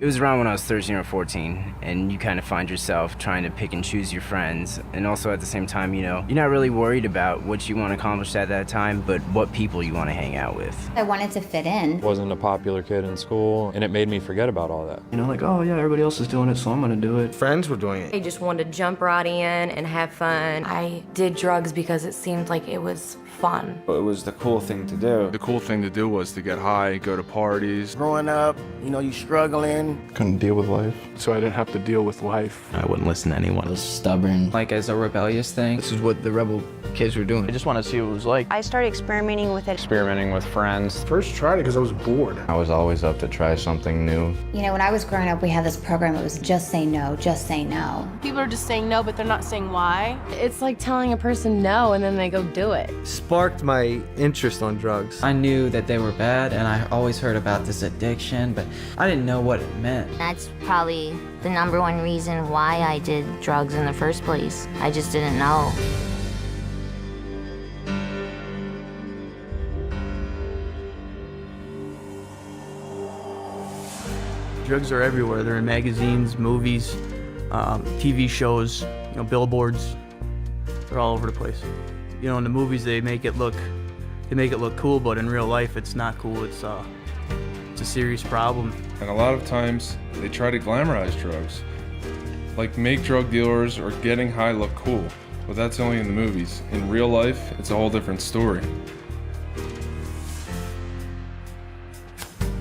It was around when I was 13 or 14, and you kind of find yourself trying to pick and choose your friends, and also at the same time, you're not really worried about what you want to accomplish at that time, but what people you want to hang out with. I wanted to fit in. Wasn't a popular kid in school, and it made me forget about all that. Like, oh yeah, everybody else is doing it, so I'm gonna do it. Friends were doing it. I just wanted to jump right in and have fun. I did drugs because it seemed like it was fun. It was the cool thing to do. The cool thing to do was to get high, go to parties. Growing up, you struggling. Couldn't deal with life, so I didn't have to deal with life. I wouldn't listen to anyone. I was stubborn. Like as a rebellious thing. This is what the rebel kids were doing. I just wanted to see what it was like. I started experimenting with it. Experimenting with friends. First tried it because I was bored. I was always up to try something new. When I was growing up, we had this program, it was just say no, just say no. People are just saying no, but they're not saying why. It's like telling a person no and then they go do it. Sparked my interest on drugs. I knew that they were bad, and I always heard about this addiction, but I didn't know what it meant. That's probably the #1 reason why I did drugs in the first place. I just didn't know. Drugs are everywhere. They're in magazines, movies, TV shows, billboards. They're all over the place. In the movies they make it look cool, but in real life it's not cool. It's a serious problem. And a lot of times they try to glamorize drugs. Like make drug dealers or getting high look cool, but that's only in the movies. In real life, it's a whole different story.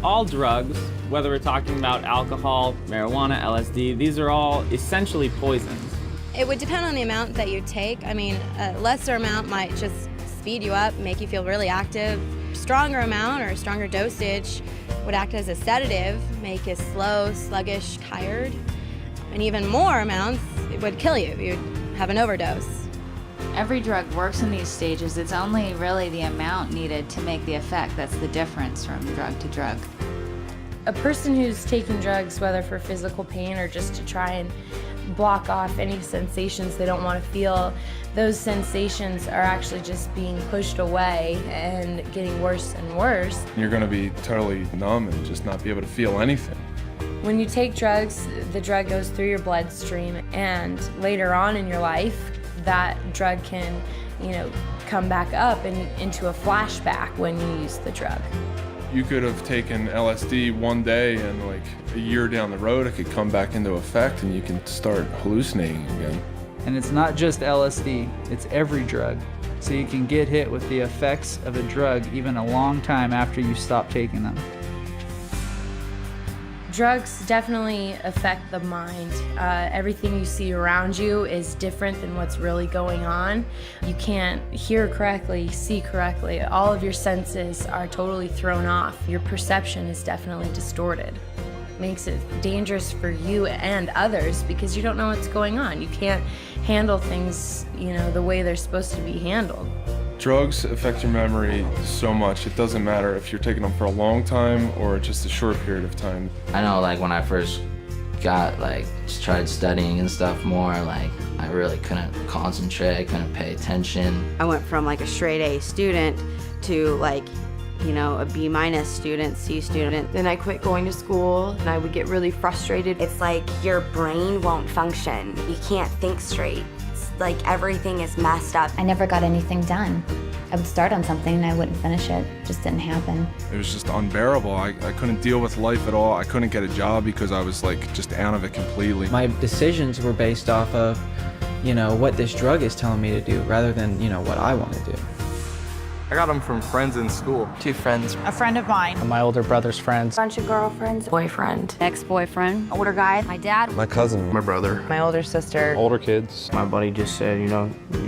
All drugs, whether we're talking about alcohol, marijuana, LSD, these are all essentially poisons. It would depend on the amount that you take. I mean, a lesser amount might just speed you up, make you feel really active. Stronger amount or a stronger dosage would act as a sedative, make you slow, sluggish, tired. And even more amounts, it would kill you. You'd have an overdose. Every drug works in these stages. It's only really the amount needed to make the effect that's the difference from drug to drug. A person who's taking drugs, whether for physical pain or just to try and block off any sensations they don't want to feel, those sensations are actually just being pushed away and getting worse and worse. You're gonna be totally numb and just not be able to feel anything. When you take drugs, the drug goes through your bloodstream, and later on in your life, that drug can, come back up and into a flashback when you use the drug. You could have taken LSD one day and like a year down the road, it could come back into effect and you can start hallucinating again. And it's not just LSD, it's every drug. So you can get hit with the effects of a drug even a long time after you stop taking them. Drugs definitely affect the mind. Everything you see around you is different than what's really going on. You can't hear correctly, see correctly. All of your senses are totally thrown off. Your perception is definitely distorted. It makes it dangerous for you and others because you don't know what's going on. You can't handle things, the way they're supposed to be handled. Drugs affect your memory so much. It doesn't matter if you're taking them for a long time or just a short period of time. I know, when I first tried studying and stuff more, I really couldn't concentrate, I couldn't pay attention. I went from a straight A student to a B- student, C student. Then I quit going to school and I would get really frustrated. It's like your brain won't function. You can't think straight. It's everything is messed up. I never got anything done. I would start on something and I wouldn't finish it. It just didn't happen. It was just unbearable. I couldn't deal with life at all. I couldn't get a job because I was just out of it completely. My decisions were based off of, what this drug is telling me to do rather than, what I want to do. I got them from friends in school. 2 friends. A friend of mine. My older brother's friends. Bunch of girlfriends. Boyfriend. Ex-boyfriend. Older guy. My dad. My cousin. My brother. My older sister. Older kids. My buddy just said, you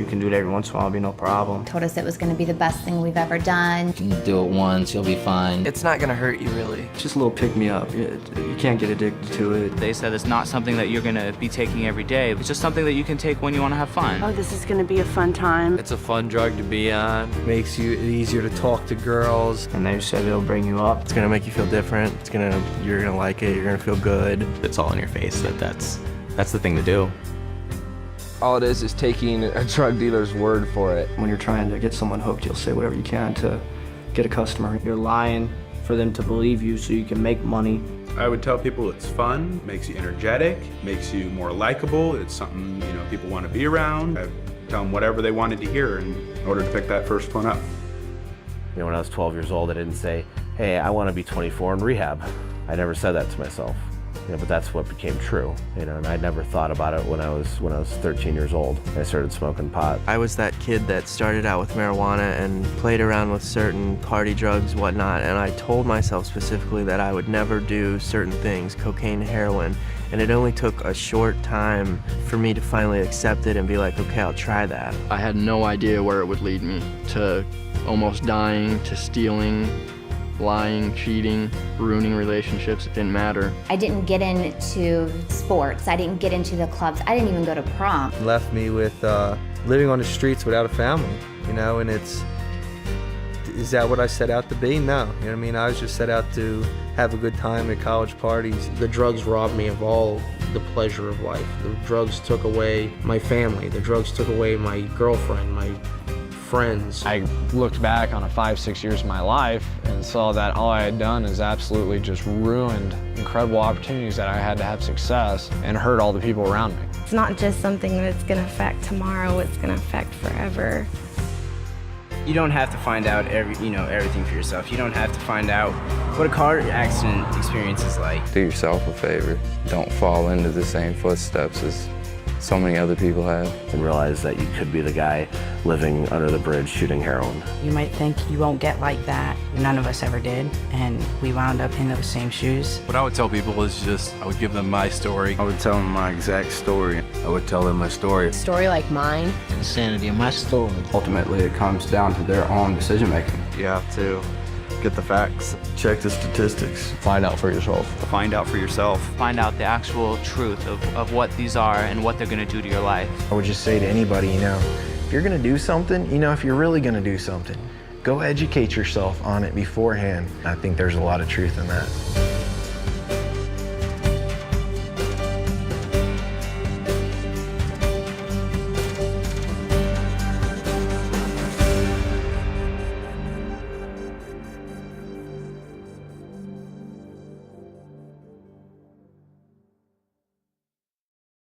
can do it every once in a while, it'll be no problem. Told us it was going to be the best thing we've ever done. You can do it once, you'll be fine. It's not gonna hurt you really. It's just a little pick-me-up. You can't get addicted to it. They said it's not something that you're gonna be taking every day. It's just something that you can take when you wanna have fun. Oh, this is gonna be a fun time. It's a fun drug to be on. Makes it easier to talk to girls. And they said it'll bring you up. It's gonna make you feel different. You're gonna like it. You're gonna feel good. It's all in your face. That's the thing to do. All it is taking a drug dealer's word for it. When you're trying to get someone hooked, you'll say whatever you can to get a customer. You're lying, for them to believe you so you can make money. I would tell people it's fun, makes you energetic, makes you more likable. It's something, people want to be around. I tell them whatever they wanted to hear in order to pick that first one up. When I was 12 years old, I didn't say, hey, I want to be 24 in rehab. I never said that to myself. But that's what became true, and I never thought about it when I was 13 years old. I started smoking pot. I was that kid that started out with marijuana and played around with certain party drugs, whatnot, and I told myself specifically that I would never do certain things, cocaine, heroin, and it only took a short time for me to finally accept it and be like, okay, I'll try that. I had no idea where it would lead me, to almost dying, to stealing, lying, cheating, ruining relationships. It didn't matter. I didn't get into sports. I didn't get into the clubs. I didn't even go to prom. Left me with living on the streets without a family, and is that what I set out to be? No, I was just set out to have a good time at college parties. The drugs robbed me of all the pleasure of life. The drugs took away my family. The drugs took away my girlfriend, my friends. I looked back on 5-6 years of my life and saw that all I had done is absolutely just ruined incredible opportunities that I had to have success and hurt all the people around me. It's not just something that's going to affect tomorrow, it's going to affect forever. You don't have to find out everything for yourself. You don't have to find out what a car accident experience is like. Do yourself a favor. Don't fall into the same footsteps as so many other people have. And realize that you could be the guy living under the bridge shooting heroin. You might think you won't get like that. None of us ever did, and we wound up in those same shoes. What I would tell people is just, I would give them my story. I would tell them my exact story. I would tell them my story. A story like mine. The insanity of my story. Ultimately, it comes down to their own decision making. You have to get the facts. Check the statistics. Find out for yourself. Find out for yourself. Find out the actual truth of what these are and what they're going to do to your life. I would just say to anybody, if you're going to do something, if you're really going to do something, go educate yourself on it beforehand. I think there's a lot of truth in that.